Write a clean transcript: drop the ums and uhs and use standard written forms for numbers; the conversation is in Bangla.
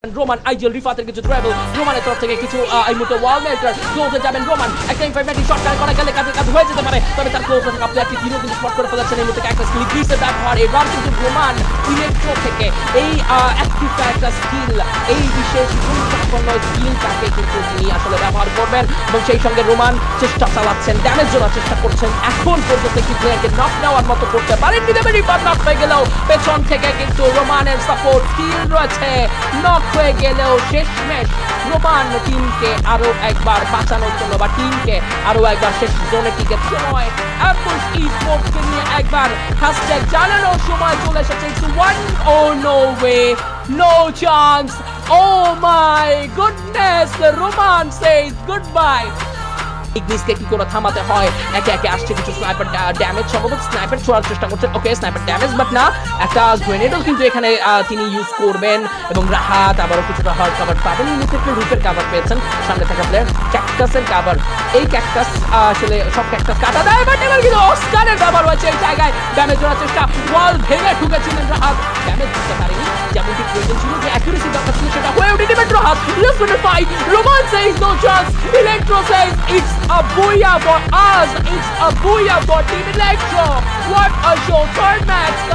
রোমান আইজেল রিফাতের কিছু ট্রাভেল রোমানের তরফ থেকে কিছু এই মুহূর্তে ওয়াল মেল্টার ক্লোজে যাবেন রোমান একটা ইনফরমেটিভ শট করা গেলে কাছে হয়ে যেতে পারে তবে তার ক্লোজে থাকা প্লেয়ারটি হিরো কিন্তু স্পট করে ফেলেছেন এই মুহূর্তে একটা স্কিল গ্রিসের ব্যবহার এবার কিন্তু রোমান ইলেকট্রো থেকে এই অ্যাক্টিভ একটা স্কিল এই বিশেষ গুরুত্বপূর্ণ স্কিলটাকে কিন্তু তিনি আসলে ব্যবহার করবেন এবং সেই সঙ্গে রোমান চেষ্টা চালাচ্ছেন ড্যামেজ জোড়ার চেষ্টা করছেন এখন পর্যন্ত কি প্লেয়ারকে নক নেওয়ার মতো করতে পারেননি দেবেন রিফাত নক হয়ে গেলেও পেছন থেকে কিন্তু রোমানের সাপোর্ট স্কিল রয়েছে নক হয়ে গেলেও শেষমেশ রোমান টিমকে আরো একবার বাঁচানোর জন্য বা টিমকে আরো একবার শেষ জোনে টিকে সময় অ্যাপলস ই-স্পোর্টসকে নিয়ে একবার হ্যাশট্যাগ জানানোর সময় চলে এসেছে one oh no way no chance oh my goodness Roman says goodbye ইগনিসকে কি করে থামাতে হয় একে একে আসছে কিছু স্নাইপার ড্যামেজ সম্ভবত স্নাইপার ছোড়ার চেষ্টা করছেন ওকে স্নাইপার ড্যামেজ বাট না একটা গ্রেনেডও কিন্তু এখানে তিনি ইউজ করবেন এবং রাহাত আবারও কিছুটা হার্ড কভার পাবেন ইউনিট থেকে রুফের কভার পেয়েছেন সামনে থাকা প্লেয়ার ক্যাকটাসের কভার এই ক্যাকটাস আসলে সব ক্যাকটাস কাটা দেয় বাট এবার কিন্তু অস্কারের ব্যবহার হয়েছে এই জায়গায় ড্যামেজ করার চেষ্টা ওয়াল ভেঙে ঢুকেছিলেন রাহাত ড্যামেজ দিতে পারেনি যেমনটি প্রয়োজন ছিল যে অ্যাকুরেসি দরকার ছিল সেটা হয়ে ওঠেনি but Rahat let's go fight Roman says no chance electro says it's a booyah for us! It's a booyah for Team Electro! What a show! Third match!